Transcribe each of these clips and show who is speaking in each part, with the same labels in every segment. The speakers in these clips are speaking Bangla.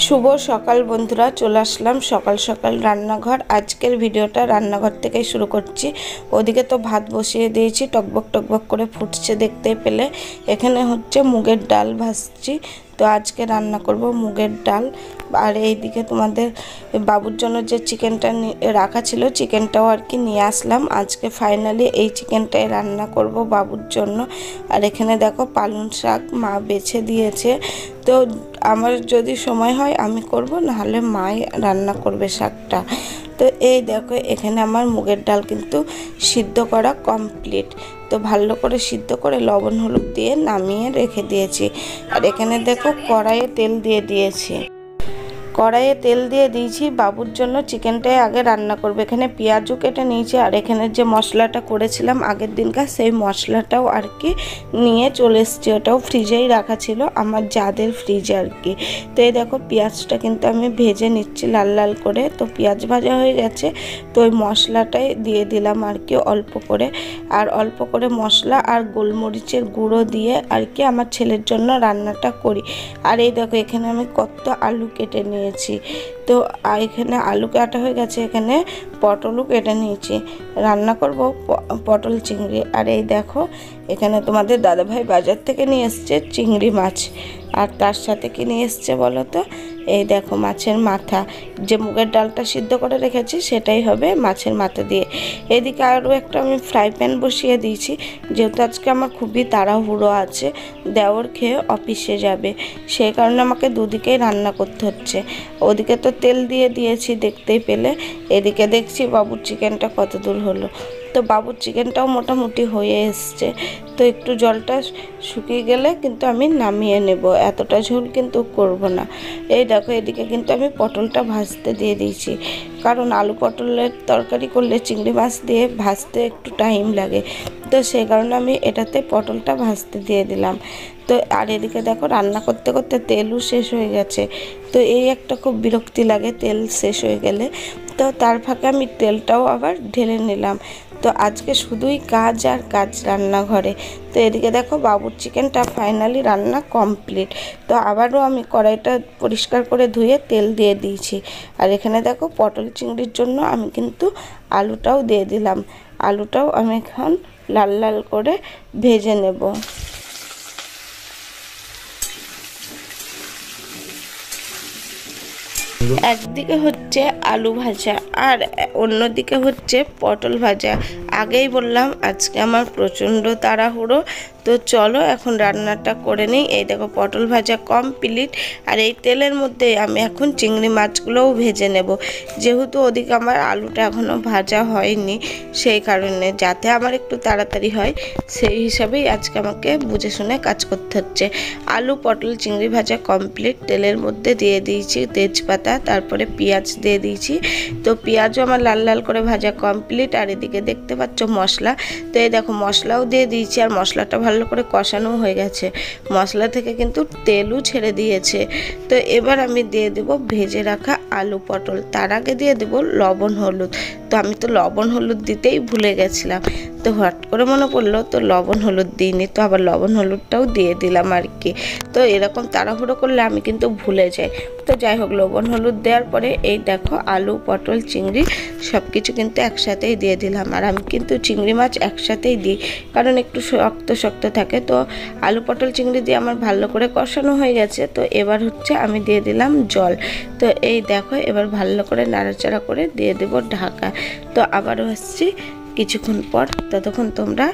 Speaker 1: শুভ সকাল বন্ধুরা, চলে আসলাম সকাল সকাল রান্নাঘর। আজকের ভিডিওটা রান্নাঘর থেকেই শুরু করছি। ওদিকে তো ভাত বসিয়ে দিয়েছি, টকবক টকবক করে ফুটছে দেখতেই পেলে। এখানে হচ্ছে মুগের ডাল ভাজছি, তো আজকে রান্না করব মুগের ডাল। আর এইদিকে তোমাদের বাবুর জন্য যে চিকেনটা রাখা ছিল, চিকেনটাও আর কি নিয়ে আসলাম। আজকে ফাইনালি এই চিকেনটাই রান্না করব বাবুর জন্য। আর এখানে দেখো পালং শাক মা বেছে দিয়েছে, তো আমার যদি সময় হয় আমি করব, নাহলে মাই রান্না করবে শাকটা। তো এই দেখো এখানে আমার মুগের ডাল কিন্তু সিদ্ধ করা কমপ্লিট। তো ভালো করে সিদ্ধ করে লবণ হলুদ দিয়ে নামিয়ে রেখে দিয়েছি। আর এখানে দেখো কড়াইয়ে তেল দিয়ে দিয়েছি। কড়াইয়ে তেল দিয়ে দিয়েছি, বাবুর জন্য চিকেনটাই আগে রান্না করবো। এখানে পেঁয়াজও কেটে নিয়েছি, আর এখানে যে মশলাটা করেছিলাম আগের দিনকার, সেই মশলাটাও আর কি নিয়ে চলে এসেছি। ওটাও ফ্রিজেই রাখা ছিল, আমার যাদের ফ্রিজে আর কি। তো এই দেখো পেঁয়াজটা কিন্তু আমি ভেজে নিচ্ছি লাল লাল করে। তো পেঁয়াজ ভাজা হয়ে গেছে, তো ওই মশলাটাই দিয়ে দিলাম আর কি অল্প করে। আর অল্প করে মশলা আর গোলমরিচের গুঁড়ো দিয়ে আর কি আমার ছেলের জন্য রান্নাটা করি। আর এই দেখো এখানে আমি কত আলু কেটে নিয়েছি। তো এখানে আলু কাটা হয়ে গেছে, এখানে পটলও কেটে নিয়েছি। রান্না করব পটল চিংড়ি। আর এই দেখো এখানে তোমাদের দাদাভাই বাজার থেকে নিয়ে এসছে চিংড়ি মাছ। আর তার সাথে কি নিয়ে এসছে বলো তো, এই দেখো মাছের মাথা। যে মুগের ডালটা সিদ্ধ করে রেখেছি সেটাই হবে মাছের মাথা দিয়ে। এদিকে আরও একটা আমি ফ্রাই প্যান বসিয়ে দিয়েছি, যেহেতু আজকে আমার খুবই তাড়াহুড়ো আছে, দেওর খেয়ে অফিসে যাবে, সেই কারণে আমাকে দুদিকেই রান্না করতে হচ্ছে। ওদিকে তো তেল দিয়ে দিয়েছি দেখতেই পেলে। এদিকে দেখছি বাবুর চিকেনটা কত দূর হলো। তো বাবুর চিকেনটাও মোটামুটি হয়ে এসছে। তো একটু জলটা শুকিয়ে গেলে কিন্তু আমি নামিয়ে নেব, এতটা ঝোল কিন্তু করব না। এই দেখো এদিকে কিন্তু আমি পটলটা ভাজতে দিয়ে দিয়েছি, কারণ আলু পটলের তরকারি করলে চিংড়ি মাছ দিয়ে ভাজতে একটু টাইম লাগে। তো সেই কারণে আমি এটাতে পটলটা ভাজতে দিয়ে দিলাম। তো আর এদিকে দেখো রান্না করতে করতে তেলও শেষ হয়ে গেছে। তো এই একটা খুব বিরক্তি লাগে তেল শেষ হয়ে গেলে। তো তার ফাঁকে আমি তেলটাও আবার ঢেলে নিলাম। তো আজকে শুধুই কাজ আর কাজ রান্নাঘরে। তো এদিকে দেখো বাবুর চিকেনটা ফাইনালি রান্না কমপ্লিট। তো আবারও আমি কড়াইটা পরিষ্কার করে ধুয়ে তেল দিয়ে দিয়েছি। আর এখানে দেখো পটল চিংড়ির জন্য আমি কিন্তু আলুটাও দিয়ে দিলাম। আলুটাও আমি এখন লাল লাল করে ভেজে নেব। একদিকে হচ্ছে আলু ভাজা আর অন্যদিকে হচ্ছে পটল ভাজা। আগেই বললাম আজকে আমার প্রচণ্ড তাড়াহুড়ো। তো চলো এখন রান্নাটা করে নিই। এই দেখো পটল ভাজা কমপ্লিট। আর এই তেলের মধ্যে আমি এখন চিংড়ি মাছগুলোও ভেজে নেব, যেহেতু ওদিকে আমার আলুটা এখনও ভাজা হয়নি, সেই কারণে যাতে আমার একটু তাড়াতাড়ি হয় সেই হিসাবেই আজকে আমাকে বুঝে শুনে কাজ করতে হচ্ছে। আলু পটল চিংড়ি ভাজা কমপ্লিট। তেলের মধ্যে দিয়ে দিয়েছি তেজপাতা, তারপরে পেঁয়াজ দিয়ে দিয়েছি। তো পেঁয়াজও আমার লাল লাল করে ভাজা কমপ্লিট। আর এদিকে দেখতে পাচ্ছ মশলা। তো এই দেখো মশলাও দিয়ে দিয়েছি, আর মশলাটা ভালো করে কষানো হয়ে গেছে। মশলা থেকে কিন্তু তেলও ছেড়ে দিয়েছে। তো এবার আমি দিয়ে দেব ভেজে রাখা আলু পটল। তার আগে দিয়ে দেব লবণ হলুদ। তো আমি তো লবণ হলুদ দিতেই ভুলে গেছিলাম, তো হট করে মনে পড়লো তো লবণ হলুদ দিইনি, তো আবার লবণ হলুদটাও দিয়ে দিলাম আর কি। তো এরকম তাড়াহুড়ো করলে আমি কিন্তু ভুলে যাই। তো যাই হোক লবণ হলুদ দেওয়ার পরে এই দেখো আলু পটল চিংড়ি সব কিছু কিন্তু একসাথেই দিয়ে দিলাম। আর আমি কিন্তু চিংড়ি মাছ একসাথেই দিই, কারণ একটু শক্ত শক্ত থাকে। তো আলু পটল চিংড়ি দিয়ে আমার ভালো করে কষানো হয়ে গেছে। তো এবার হচ্ছে আমি দিয়ে দিলাম জল। তো এই দেখো এবার ভালো করে নাড়াচাড়া করে দিয়ে দেব ঢাকা। তো আবারও আসছি কিছুক্ষণ পর, ততক্ষণ তোমরা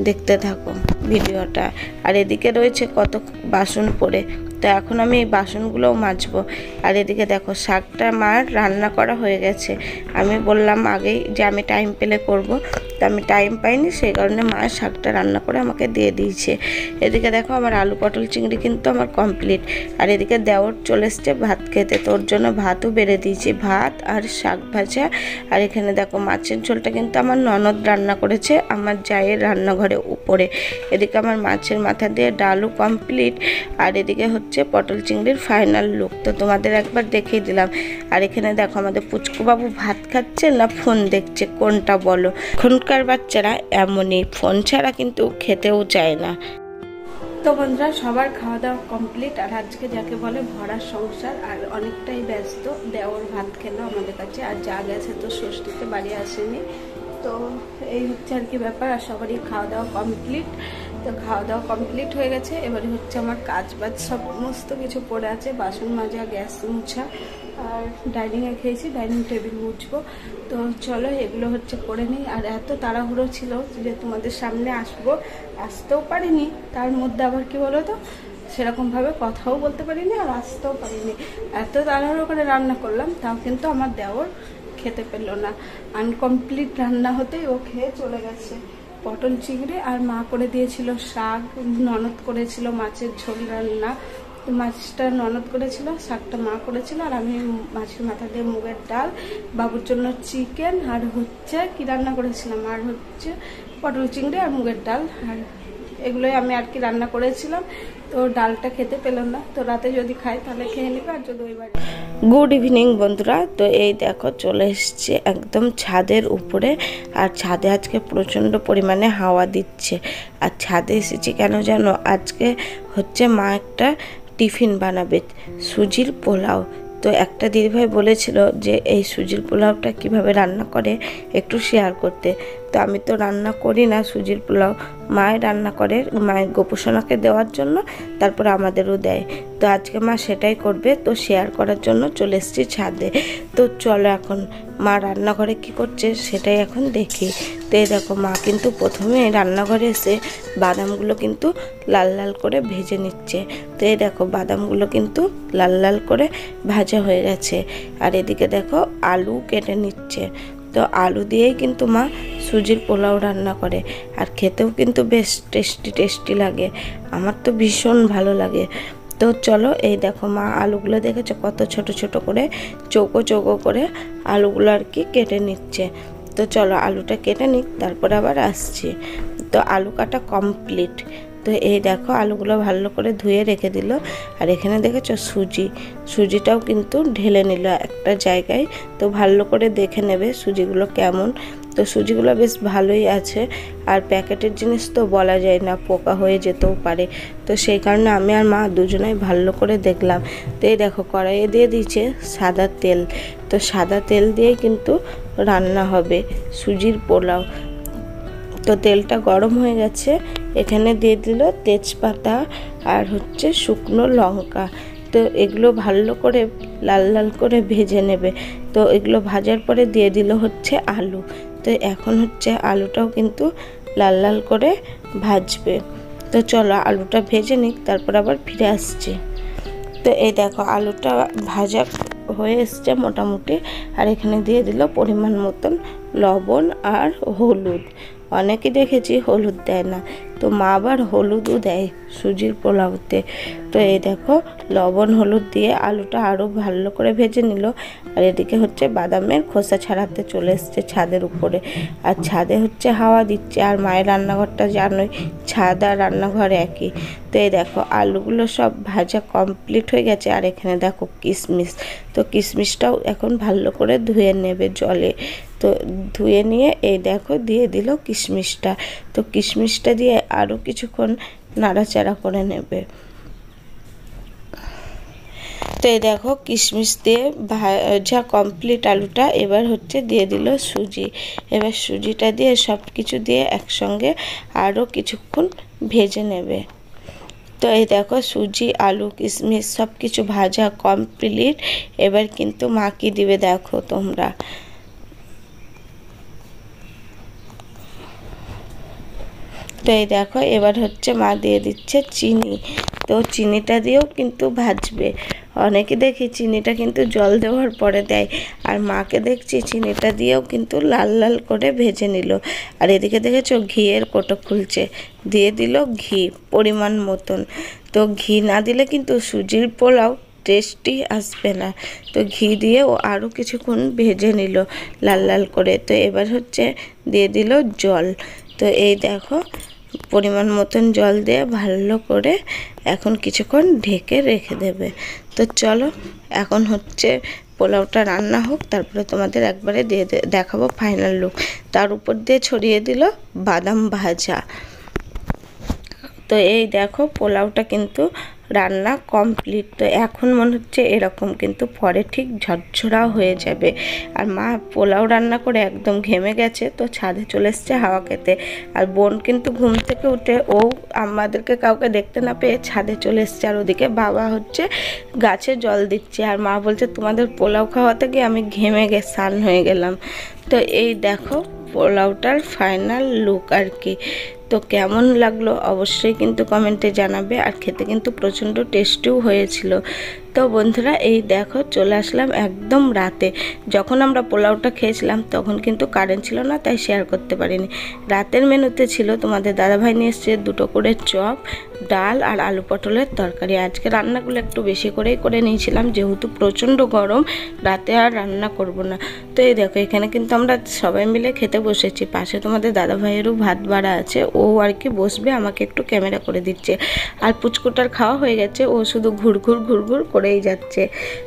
Speaker 1: দেখতে থাকো ভিডিওটা। আর এদিকে রয়েছে কত বাসন পড়ে, তো এখন আমি এই বাসনগুলোও মাজবো। আর এদিকে দেখো শাকটা মার রান্না করা হয়ে গেছে। আমি বললাম আগেই যে আমি টাইম পেলে করব, তো আমি টাইম পাইনি, সেই কারণে মা শাকটা রান্না করে আমাকে দিয়ে দিয়েছে। এদিকে দেখো আমার আলু পটল চিংড়ি কিন্তু আমার কমপ্লিট। আর এদিকে দেওর চলে এসছে ভাত খেতে, তোর জন্য ভাতও বেড়ে দিয়েছি, ভাত আর শাক ভাজা। আর এখানে দেখো মাছের ঝোলটা কিন্তু আমার ননদ রান্না করেছে আমার জায়ের রান্নাঘরে উপরে। এদিকে আমার মাছের মাথা দিয়ে ডালও কমপ্লিট। আর এদিকে হচ্ছে পটল চিংড়ির ফাইনাল লুক, তো তোমাদের একবার দেখিয়ে দিলাম। আর এখানে দেখো আমাদের পুচকু বাবু ভাত খাচ্ছে না ফোন দেখছে, কোনটা বলো? এখনকার বাচ্চারা এমনই, ফোন ছাড়া কিন্তু খেতেও চায় না। তো বন্ধুরা সবার খাওয়া দাওয়া কমপ্লিট। আর আজকে যাকে বলে ভরা সংসার, আর অনেকটাই ব্যস্ত। দেওর ভাত খেলো আমাদের কাছে, আর যা গেছে তো ষষ্ঠীতে বাড়ি আসেনি। তো এই হচ্ছে আর কি ব্যাপার। আর সবারই খাওয়া দাওয়া কমপ্লিট। তো খাওয়া দাওয়া কমপ্লিট হয়ে গেছে। এবারে হচ্ছে আমার কাজ বাজ সমস্ত কিছু পড়ে আছে, বাসন মাজা, গ্যাস মুছা, আর ডাইনিংয়ে খেয়েছি, ডাইনিং টেবিল মুছবো। তো চলো এগুলো হচ্ছে করে নিই। আর এত তাড়াহুড়ো ছিল যে তোমাদের সামনে আসতেও পারিনি, তার মধ্যে আবার কি বলো তো সেরকমভাবে কথাও বলতে পারিনি আর আসতেও পারিনি। এত তাড়াহুড়ো করে রান্না করলাম, তাও কিন্তু আমার দেওর খেতে পেলো না। আনকমপ্লিট রান্না হতেই ও খেয়ে চলে গেছে। পটল চিংড়ি আর মা করে দিয়েছিল শাক, ননদ করেছিল মাছের ঝোল রান্না, মাছটা ননদ করেছিল, শাকটা মা করেছিল, আর আমি মাছের মাথা দিয়ে মুগের ডাল, বাবুর জন্য চিকেন, আর হচ্ছে কি রান্না করেছিলাম, আর হচ্ছে পটল চিংড়ি আর মুগের ডাল, আর এগুলোই আমি আর কি রান্না করেছিলাম। তো ডালটা খেতে পেলাম না, তো রাতে যদি খাই তাহলে খেয়ে নেবে, আর যদি ওই বাড়ি। গুড ইভিনিং বন্ধুরা। তো এই দেখো চলে এসছে একদম ছাদের উপরে। আর ছাদে আজকে প্রচণ্ড পরিমাণে হাওয়া দিচ্ছে। আর ছাদে এসেছি কেন জানো, আজকে হচ্ছে মা একটা টিফিন বানাবে, সুজির পোলাও। তো একটা দিদিভাই বলেছিল যে এই সুজির পোলাওটা কিভাবে রান্না করে একটু শেয়ার করতে। তো আমি তো রান্না করি না সুজির পোলাও, মায়ের রান্না করে, মায়ের গোপুসোনাকে দেওয়ার জন্য, তারপর আমাদেরও দেয়। তো আজকে মা সেটাই করবে, তো শেয়ার করার জন্য চলে এসেছি ছাদে। তো চলো এখন মা রান্নাঘরে কি করছে সেটাই এখন দেখি। তো এই দেখো মা কিন্তু প্রথমে রান্নাঘরে এসে বাদামগুলো কিন্তু লাল লাল করে ভেজে নিচ্ছে। তো এই দেখো বাদামগুলো কিন্তু লাল লাল করে ভাজা হয়ে গেছে। আর এদিকে দেখো আলু কেটে নিচ্ছে। তো আলু দিয়েই কিন্তু মা সুজির পোলাও রান্না করে, আর খেতেও কিন্তু বেশ টেস্টি লাগে। আমার তো ভীষণ ভালো লাগে। তো চলো এই দেখো মা আলুগুলো দেখেছো কত ছোট ছোট করে চৌকো চৌকো করে আলুগুলো আর কি কেটে নিচ্ছে। তো চলো আলুটা কেটে নিক, তারপর আবার আসছি। তো আলু কাটা কমপ্লিট। তো এই দেখো আলুগুলো ভালো করে ধুয়ে রেখে দিল। আর এখানে দেখেছো সুজিটাও কিন্তু ঢেলে নিল একটা জায়গায়। তো ভালো করে দেখে নেবে সুজিগুলো কেমন। তো সুজিগুলো বেশ ভালোই আছে। আর প্যাকেটের জিনিস তো বলা যায় না, পোকা হয়ে যেতেও পারে। তো সেই কারণে আমি আর মা দুজনেই ভালো করে দেখলাম। তো এই দেখো কড়াইয়ে দিয়ে দিয়েছে সাদা তেল। তো সাদা তেল দিয়েই কিন্তু রান্না হবে সুজির পোলাও। তো তেলটা গরম হয়ে গেছে, এখানে দিয়ে দিল তেজপাতা আর হচ্ছে শুকনো লঙ্কা। তো এগুলো ভালো করে লাল লাল করে ভেজে নেবে। তো এগুলো ভাজার পরে দিয়ে দিল হচ্ছে আলু। তো এখন হচ্ছে আলুটাও কিন্তু লাল লাল করে ভাজবে। তো চলো আলুটা ভেজে নিক, তারপর আবার ফিরে আসছি। তো এই দেখো আলুটা ভাজা হয়ে এসছে মোটামুটি। আর এখানে দিয়ে দিল পরিমাণ মতন লবণ আর হলুদ। অনেকে দেখেছি হলুদ দেয় না, তো মা আবার হলুদও দেয় সুজির পোলাওতে। তো এই দেখো লবণ হলুদ দিয়ে আলুটা আরও ভালো করে ভেজে নিল। আর এদিকে হচ্ছে বাদামের খোসা ছাড়াতে চলে এসছে ছাদের উপরে। আর ছাদে হচ্ছে হাওয়া দিচ্ছে। আর মায়ের রান্নাঘরটা জানোই, ছাদ আর রান্নাঘর একই। তো এই দেখো আলুগুলো সব ভাজা কমপ্লিট হয়ে গেছে। আর এখানে দেখো কিশমিশ। তো কিশমিশটাও এখন ভালো করে ধুয়ে নেবে জলে। তো ধুয়ে নিয়ে এই দেখো দিয়ে দিল কিশমিশটা। তো কিশমিশটা দিয়ে আরও কিছুক্ষণ নাড়াচাড়া করে নেবে। তো এই দেখো কিশমিশ দিয়ে ভাজা কমপ্লিট আলুটা। এবার হচ্ছে দিয়ে দিল সুজি। এবার সুজিটা দিয়ে সব কিছু দিয়ে একসঙ্গে আরও কিছুক্ষণ ভেজে নেবে। তো এই দেখো সুজি আলু কিশমিশ সব কিছু ভাজা কমপ্লিট। এবার কিন্তু মা কি দিবে দেখো তোমরা। তো এই দেখো এবার হচ্ছে মা দিয়ে দিচ্ছে চিনি। তো চিনিটা দিয়েও কিন্তু ভাজবে। অনেকে দেখি চিনিটা কিন্তু জল দেওয়ার পরে দেয়, আর মাকে দেখছি চিনিটা দিয়েও কিন্তু লাল লাল করে ভেজে নিল। আর এদিকে দেখেছো ঘিয়ের কোটো খুলছে, দিয়ে দিল ঘি পরিমাণ মতন। তো ঘি না দিলে কিন্তু সুজির পোলাও টেস্টি আসবে না। তো ঘি দিয়ে ও আরও কিছুক্ষণ ভেজে নিল লাল লাল করে। তো এবার হচ্ছে দিয়ে দিল জল। তো এই দেখো পরিমাণ মতন জল দিয়ে ভালো করে এখন কিছুক্ষণ ঢেকে রেখে দেবে। তো চলো এখন হচ্ছে পোলাওটা রান্না হোক, তারপরে তোমাদের একবারে দিয়ে দেখাবো ফাইনাল লুক। তার উপর দিয়ে ছড়িয়ে দিল বাদাম ভাজা। তো এই দেখো পোলাওটা কিন্তু রান্না কমপ্লিট। তো এখন মনে হচ্ছে এরকম, কিন্তু পরে ঠিক ঝরঝরা হয়ে যাবে। আর মা পোলাও রান্না করে একদম ঘেমে গেছে, তো ছাদে চলে এসছে হাওয়া খেতে। আর বোন কিন্তু ঘুম থেকে উঠে ও আমাদেরকে কাউকে দেখতে না পেয়ে ছাদে চলে এসছে। আর ওদিকে বাবা হচ্ছে গাছে জল দিচ্ছে। আর মা বলছে তোমাদের পোলাও খাওয়াতে গিয়ে আমি ঘেমে স্নান হয়ে গেলাম। তো এই দেখো পোলাওটার ফাইনাল লুক আর কি। তো কেমন লাগলো অবশ্যই কিন্তু কমেন্টে জানাবে। আর খেতে কিন্তু প্রচণ্ড টেস্টিও হয়েছিল। তো বন্ধুরা এই দেখো চলে আসলাম একদম রাতে। যখন আমরা পোলাওটা খেয়েছিলাম তখন কিন্তু কারেন্ট ছিল না, তাই শেয়ার করতে পারিনি। রাতের মেনুতে ছিল তোমাদের দাদাভাই নিয়ে এসছে 2টো করে চপ, ডাল আর আলু পটলের তরকারি। আজকে রান্নাগুলো একটু বেশি করেই করে নিয়েছিলাম, যেহেতু প্রচণ্ড গরম, রাতে আর রান্না করব না। তো এই দেখো এখানে কিন্তু আমরা সবাই মিলে খেতে বসেছি। পাশে তোমাদের দাদাভাইয়েরও ভাত বাড়া আছে, ও আর কি বসবে, আমাকে একটু ক্যামেরা করে দিচ্ছে। আর পুচকুটার খাওয়া হয়ে গেছে, ও শুধু ঘুরঘুর ঘুরঘুর করেই যাচ্ছে।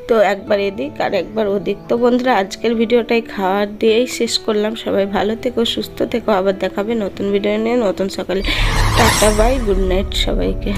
Speaker 1: তো একবার এদিক আর একবার ওদিক। তো বন্ধুরা আজকের ভিডিওটাই খাওয়া দিয়েই শেষ করলাম। সবাই ভালো থেকো, সুস্থ থেকো। আবার দেখাবে নতুন ভিডিও নিয়ে নতুন সকালে। টাটা বাই, গুড নাইট সবাইকে।